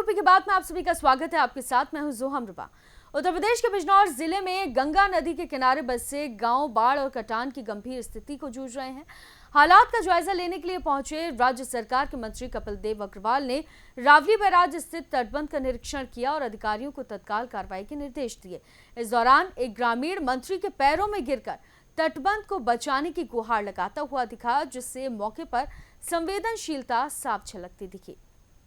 UP की बात में आप सभी का स्वागत है। आपके साथ मैं हूं जोहम रुबा। उत्तर प्रदेश के बिजनौर जिले में गंगा नदी के किनारे बसे गांव बाढ़ और कटान की गंभीर स्थिति को जूझ रहे हैं। हालात का जायजा लेने के लिए पहुंचे राज्य सरकार के मंत्री कपिल देव अग्रवाल ने रावली बैराज स्थित तटबंध का निरीक्षण किया और अधिकारियों को तत्काल कार्रवाई के निर्देश दिए। इस दौरान एक ग्रामीण मंत्री के पैरों में गिरकर तटबंध को बचाने की गुहार लगाता हुआ दिखा, जिससे मौके पर संवेदनशीलता साफ झलकती दिखी।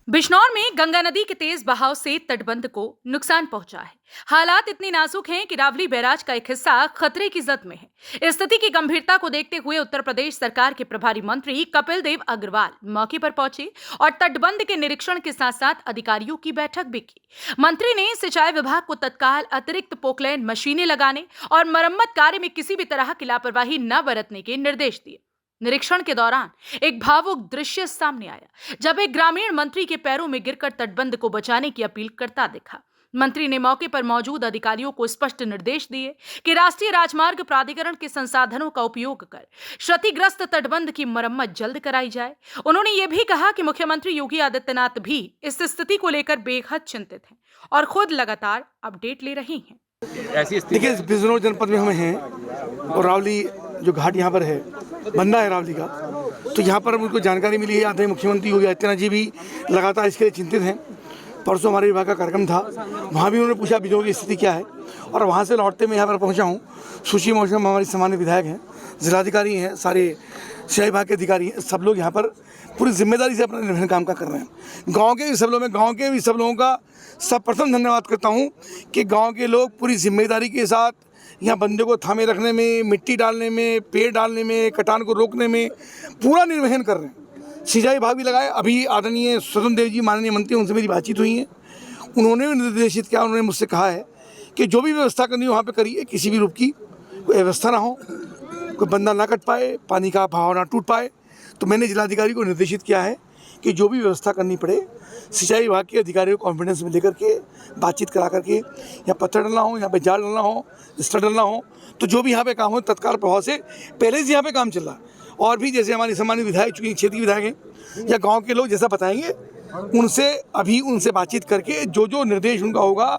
बिजनौर में गंगा नदी के तेज बहाव से तटबंध को नुकसान पहुंचा है। हालात इतने नाजुक हैं कि रावली बैराज का एक हिस्सा खतरे की जद में है। इस स्थिति की गंभीरता को देखते हुए उत्तर प्रदेश सरकार के प्रभारी मंत्री कपिल देव अग्रवाल मौके पर पहुंचे और तटबंध के निरीक्षण के साथ साथ अधिकारियों की बैठक भी की। मंत्री ने सिंचाई विभाग को तत्काल अतिरिक्त पोकलैंड मशीनें लगाने और मरम्मत कार्य में किसी भी तरह की लापरवाही न बरतने के निर्देश दिए। निरीक्षण के दौरान एक भावुक दृश्य सामने आया, जब एक ग्रामीण मंत्री के पैरों में गिरकर तटबंध को बचाने की अपील करता दिखा। मंत्री ने मौके पर मौजूद अधिकारियों को स्पष्ट निर्देश दिए कि राष्ट्रीय राजमार्ग प्राधिकरण के संसाधनों का उपयोग कर क्षतिग्रस्त तटबंध की मरम्मत जल्द कराई जाए। उन्होंने ये भी कहा कि मुख्यमंत्री योगी आदित्यनाथ भी इस स्थिति को लेकर बेहद चिंतित हैं और खुद लगातार अपडेट ले रहे हैं। ऐसी देखिए, बिजनौर जनपद में हम हैं और रावली जो घाट यहाँ पर है, बंदा है रावली का, तो यहाँ पर उनको जानकारी मिली है। आदरणीय मुख्यमंत्री योगी आदित्यनाथ जी भी लगातार इसके लिए चिंतित हैं। परसों हमारे विभाग का कार्यक्रम था, वहाँ भी उन्होंने पूछा बिजनौर की स्थिति क्या है, और वहाँ से लौटते मैं यहाँ पर पहुँचा हूँ। सुश्री मौसम हमारी सामान्य विधायक हैं, जिलाधिकारी हैं, सारे सिंचाई विभाग के अधिकारी हैं, सब लोग यहाँ पर पूरी जिम्मेदारी से अपना निर्वहन काम का कर रहे हैं। गाँव के भी सब लोगों का सर्वप्रथम धन्यवाद करता हूँ कि गाँव के लोग पूरी जिम्मेदारी के साथ यहाँ बंदे को थामे रखने में, मिट्टी डालने में, पेड़ डालने में, कटान को रोकने में पूरा निर्वहन कर रहे हैं। सिंचाई विभाग भी लगाए। अभी आदरणीय स्वतंत्र देव जी माननीय मंत्री, उनसे मेरी बातचीत हुई है। उन्होंने भी निर्देशित किया, उन्होंने मुझसे कहा है कि जो भी व्यवस्था करनी हो वहाँ पे करिए, किसी भी रूप की कोई व्यवस्था ना हो, कोई बंदा ना कट पाए, पानी का बहाव ना टूट पाए। तो मैंने जिलाधिकारी को निर्देशित किया है कि जो भी व्यवस्था करनी पड़े, सिंचाई विभाग के अधिकारियों को कॉन्फिडेंस में लेकर के बातचीत करा करके, यहाँ पत्थर डालना हो, यहाँ पे जाल डालना हो, स्टर डालना हो, तो जो भी यहाँ पे काम हो तत्काल प्रभाव से पहले से यहाँ पे काम चल रहा है। और भी जैसे हमारे सामान्य विधायक, चूँकि क्षेत्रीय विधायक हैं या गाँव के लोग जैसा बताएंगे, उनसे बातचीत करके जो जो निर्देश उनका होगा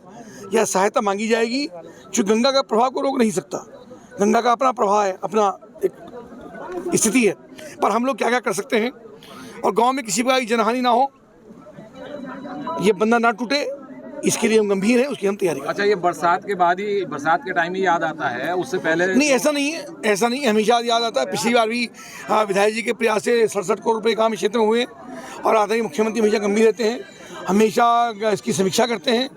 या सहायता मांगी जाएगी। जो गंगा का प्रभाव को रोक नहीं सकता, गंगा का अपना प्रभाव है, अपना एक स्थिति है, पर हम लोग क्या क्या कर सकते हैं और गाँव में किसी प्रकार की जनहानि ना हो, ये बंदा ना टूटे, इसके लिए हम गंभीर हैं, उसकी हम तैयारी करें। अच्छा, ये बरसात के बाद ही, बरसात के टाइम ही याद आता है, उससे पहले नहीं? ऐसा नहीं है, हमेशा याद आता है। पिछली बार भी विधायक जी के प्रयास से 67 करोड़ रुपये काम इस क्षेत्र में हुए और आदरणीय मुख्यमंत्री हमेशा गंभीर रहते हैं, हमेशा इसकी समीक्षा करते हैं,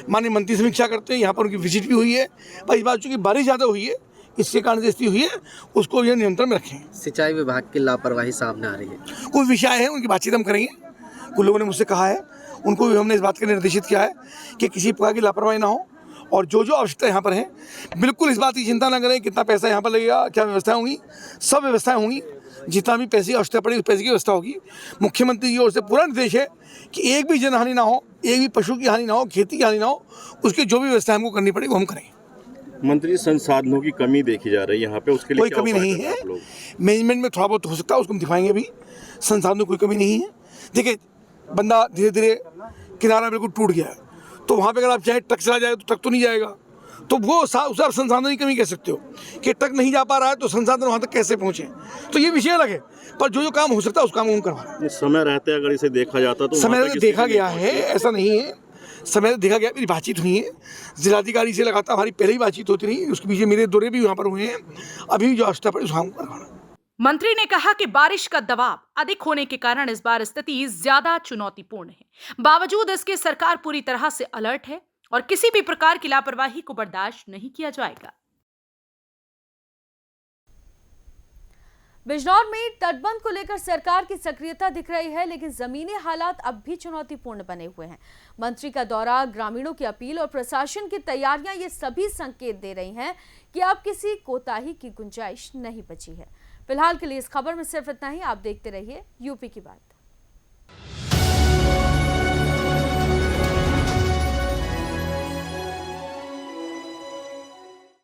माननीय मंत्री समीक्षा करते हैं। यहाँ पर उनकी विजिट भी हुई है, पर इस बार चूँकि बारिश ज़्यादा हुई है, इसके कारण जो स्थिति हुई है उसको यह नियंत्रण में रखें। सिंचाई विभाग की लापरवाही सामने आ रही है, कुछ विषय है, उनकी बातचीत हम करेंगे। कुछ लोगों ने मुझसे कहा है, उनको भी हमने इस बात का निर्देशित किया है कि किसी प्रकार की लापरवाही ना हो, और जो जो आवश्यकता यहाँ पर है, बिल्कुल इस बात की चिंता ना करें कितना पैसा यहाँ पर लगेगा, क्या व्यवस्थाएं होंगी, सब व्यवस्थाएं होंगी। जितना भी पैसे की आवश्यकता पड़ेगी उस पैसे की व्यवस्था होगी। मुख्यमंत्री की ओर से पूरा निर्देश है कि एक भी जनहानि ना हो, एक भी पशु की हानि ना हो, खेती की हानि ना हो, उसकी जो भी व्यवस्था हमको करनी पड़ेगी वो हम करेंगे। मंत्री, संसाधनों की कमी देखी जा रही है यहाँ पे, उसके लिए कोई कमी नहीं है। मैनेजमेंट में थोड़ा बहुत हो सकता है, उसको हम दिखाएंगे। अभी संसाधनों की कोई कमी नहीं है। देखिए, बंदा धीरे धीरे किनारा बिल्कुल टूट गया है, तो वहाँ पे अगर आप चाहे ट्रक चला जाए तो ट्रक तो नहीं जाएगा, तो वो उस आप संसाधन की कमी कह सकते हो कि ट्रक नहीं जा पा रहा है तो संसाधन वहाँ तक कैसे पहुँचे, तो ये विषय अलग है। पर जो जो काम हो सकता है उस काम को हम करवा रहे हैं। समय रहते अगर इसे देखा जाता तो समय देखा गया है, ऐसा नहीं है, समय देखा गया। मेरी बातचीत हुई है जिलाधिकारी से, लगातार हमारी पहले ही बातचीत होती रही, उसके पीछे मेरे दौरे भी यहाँ पर हुए हैं। अभी जो आवश्यकता पड़े उसको हम करवाना। मंत्री ने कहा कि बारिश का दबाव अधिक होने के कारण इस बार स्थिति ज्यादा चुनौतीपूर्ण है। बावजूद इसके सरकार पूरी तरह से अलर्ट है और किसी भी प्रकार की लापरवाही को बर्दाश्त नहीं किया जाएगा। बिजनौर में तटबंध को लेकर सरकार की सक्रियता दिख रही है, लेकिन जमीनी हालात अब भी चुनौतीपूर्ण बने हुए हैं। मंत्री का दौरा, ग्रामीणों की अपील और प्रशासन की तैयारियां ये सभी संकेत दे रही हैं कि अब किसी कोताही की गुंजाइश नहीं बची है। फिलहाल के लिए इस खबर में सिर्फ इतना ही। आप देखते रहिए यूपी की बात।